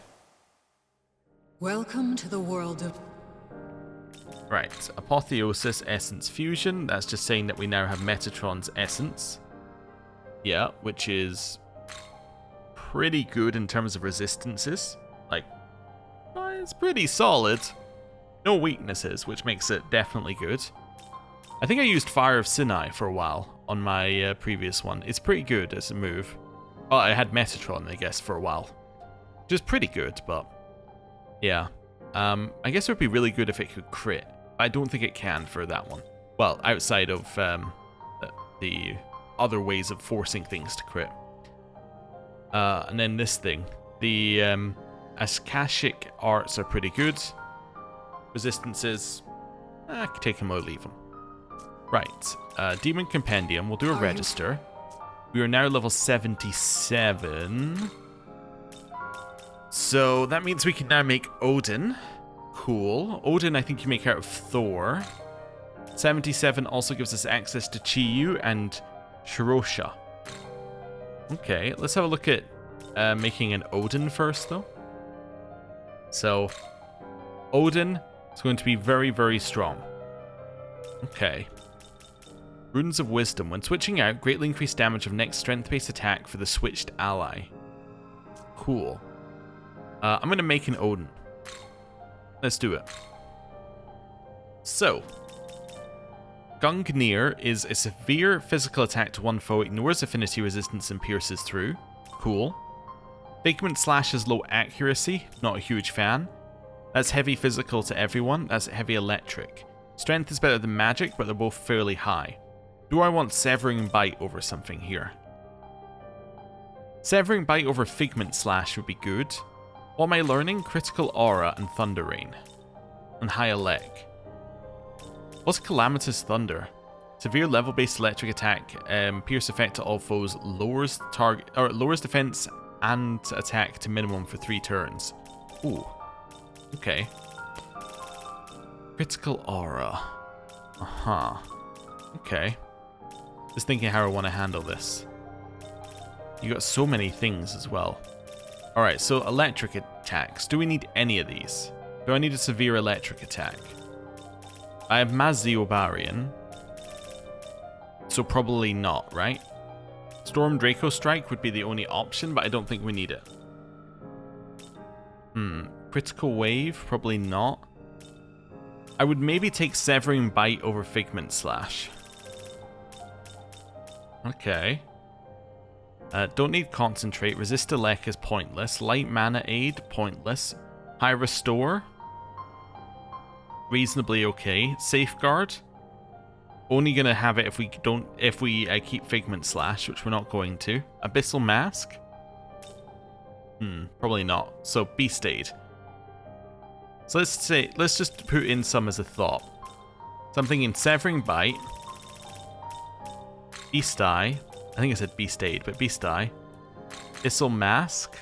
Welcome to the world of... Right, Apotheosis Essence Fusion. That's just saying that we now have Metatron's Essence. Yeah, which is pretty good in terms of resistances. Like, it's pretty solid. No weaknesses, which makes it definitely good. I think I used Fire of Sinai for a while on my previous one. It's pretty good as a move. Oh, I had Metatron, I guess, for a while. Which is pretty good, but... yeah. I guess it would be really good if it could crit. I don't think it can for that one. Well, outside of the other ways of forcing things to crit. And then this thing. The Akashic Arts are pretty good. Resistances, I can take them or leave them. Right, Demon Compendium. We'll do a register. We are now level 77. So that means we can now make Odin. Cool. Odin, I think you make out of Thor. 77 also gives us access to Chiyu and Shirosha. Okay, let's have a look at making an Odin first, though. So, Odin is going to be very, very strong. Okay. Runes of Wisdom. When switching out, greatly increase damage of next strength-based attack for the switched ally. Cool. I'm going to make an Odin. Let's do it. So, Gungnir is a severe physical attack to one foe, ignores affinity resistance and pierces through. Cool. Figment Slash is low accuracy, not a huge fan. That's heavy physical to everyone, that's heavy electric. Strength is better than magic, but they're both fairly high. Do I want Severing Bite over something here? Severing Bite over Figment Slash would be good. What am I learning? Critical Aura and Thunder Rain. And High Elec. What's Calamitous Thunder? Severe level-based electric attack, pierce effect to all foes, lowers target or lowers defense and attack to minimum for 3 turns. Ooh. Okay. Critical Aura. Uh-huh. Okay. Just thinking how I want to handle this. You got so many things as well. Alright, so electric attacks. Do we need any of these? Do I need a severe electric attack? I have Maziobarian. So probably not, right? Storm Draco Strike would be the only option, but I don't think we need it. Critical Wave? Probably not. I would maybe take Severing Bite over Figment Slash. Okay. Don't need Concentrate. Resist Elec is pointless. Light Mana Aid, pointless. High Restore, reasonably okay. Safeguard, only gonna have it if we keep Figment Slash, which we're not going to. Abyssal Mask, probably not. So Beast Aid. So let's just put in some as a thought. Something in Severing Bite, Beast Eye. I think I said Beast Aid, but Beast Eye. Abyssal Mask.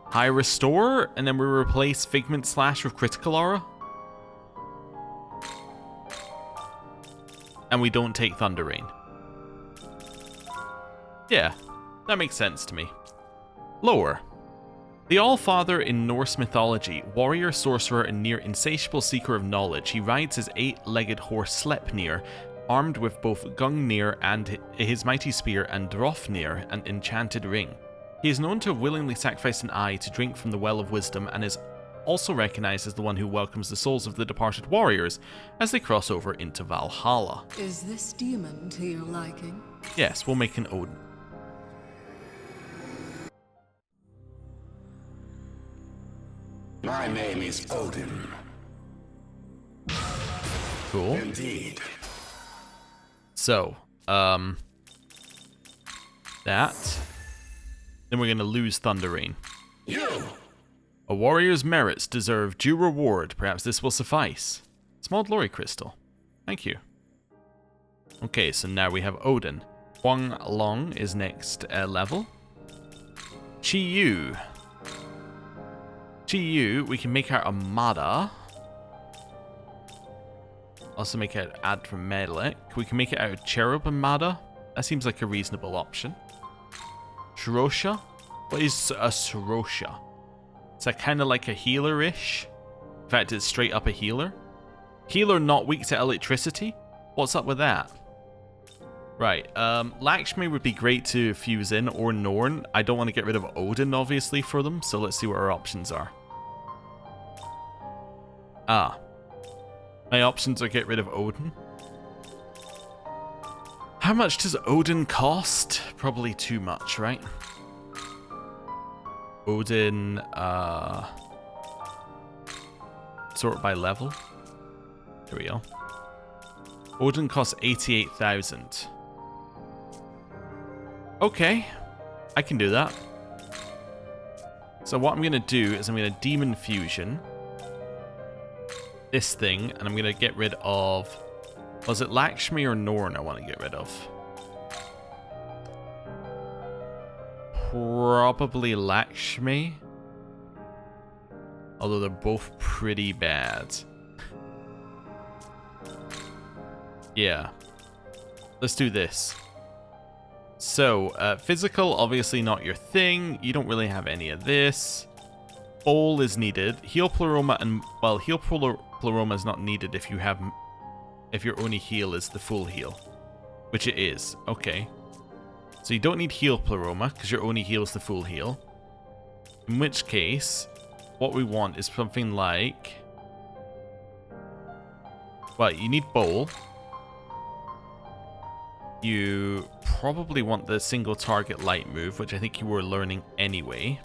High Restore, and then we replace Figment Slash with Critical Aura. And we don't take Thunder Rain. Yeah, that makes sense to me. Lower. The Allfather in Norse mythology, warrior, sorcerer, and near insatiable seeker of knowledge, he rides his 8-legged horse Sleipnir, armed with both Gungnir and his mighty spear, and Drofnir, an enchanted ring. He is known to have willingly sacrificed an eye to drink from the Well of Wisdom, and is also recognized as the one who welcomes the souls of the departed warriors as they cross over into Valhalla. Is this demon to your liking? Yes, we'll make an Odin. My name is Odin. Cool. Indeed. So, that. then we're going to lose Thunder Rain. A warrior's merits deserve due reward. Perhaps this will suffice. Small glory crystal. Thank you. Okay, so now we have Odin. Huang Long is next level. Chi Yu. Chi Yu, we can make her a Mada. Also make it add from Melik. We can make it out of Cherub and Mada. That seems like a reasonable option. Shirosha? What is a Shirosha? It's kind of like a healer-ish. In fact, it's straight up a healer. Healer not weak to electricity? What's up with that? Right, Lakshmi would be great to fuse in, or Norn. I don't want to get rid of Odin, obviously, for them, so let's see what our options are. Ah. My options are get rid of Odin. How much does Odin cost? Probably too much, right? Odin, sort by level. There we go. Odin costs 88,000. Okay, I can do that. So what I'm going to do is I'm going to Demon Fusion this thing, and I'm going to get rid of... Was it Lakshmi or Norn I want to get rid of? Probably Lakshmi. Although they're both pretty bad. Yeah. Let's do this. So, physical, obviously not your thing. You don't really have any of this. Bowl is needed. Heal Pleroma and... Well, Heal Pleroma is not needed if you have... If your only heal is the full heal. Which it is. Okay. So you don't need Heal Pleroma, because your only heal is the full heal. In which case, what we want is something like... Well, you need Bowl. You probably want the single target light move, which I think you were learning anyway.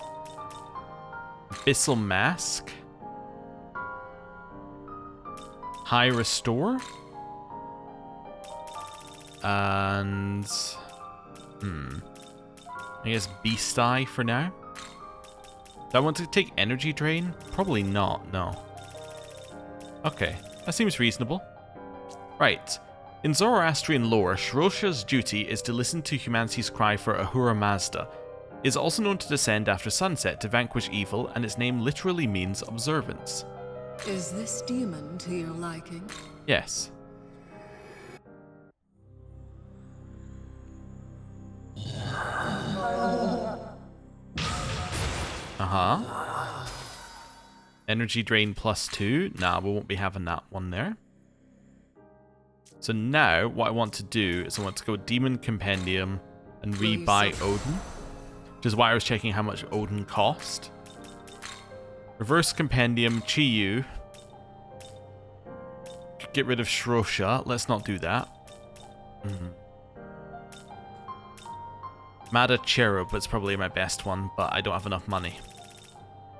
Abyssal Mask. High Restore. And... I guess Beast Eye for now. Do I want to take Energy Drain? Probably not, no. Okay, that seems reasonable. Right. In Zoroastrian lore, Shirosha's duty is to listen to humanity's cry for Ahura Mazda. It is also known to descend after sunset to vanquish evil, and its name literally means observance. Is this demon to your liking? Yes. Uh-huh. Energy drain +2. Nah, we won't be having that one there. So now, what I want to do is I want to go Demon Compendium and rebuy Odin. Which is why I was checking how much Odin cost. Reverse Compendium, Chi Yu. Get rid of Shirosha. Let's not do that. Mada Cherub is probably my best one, but I don't have enough money.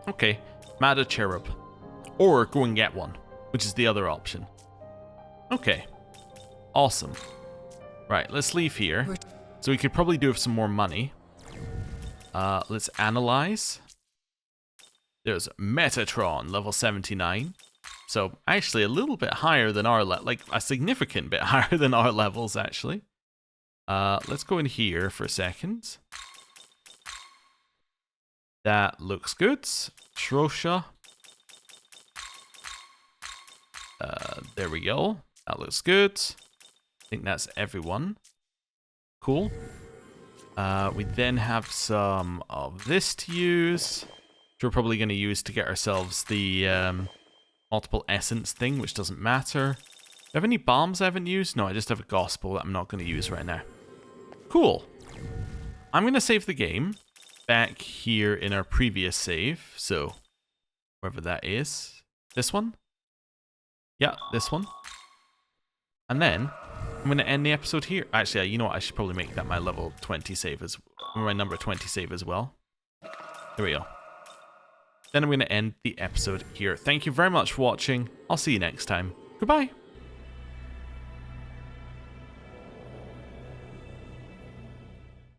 Okay, Mada Cherub. Or go and get one, which is the other option. Okay. Awesome. Right, let's leave here. So we could probably do with some more money. Let's analyze. There's Metatron, level 79. So actually a little bit higher than our like a significant bit higher than our levels actually. Let's go in here for a second. That looks good. Shirosha. There we go. That looks good. I think that's everyone. Cool. We then have some of this to use. Which we're probably going to use to get ourselves the multiple essence thing, which doesn't matter. Do I have any bombs I haven't used? No, I just have a gospel that I'm not going to use right now. Cool. I'm going to save the game back here in our previous save. So, wherever that is. This one? Yeah, this one. And then, I'm going to end the episode here. Actually, you know what? I should probably make that my level 20 save as my number 20 save as well. There we go. Then I'm going to end the episode here. Thank you very much for watching. I'll see you next time. Goodbye.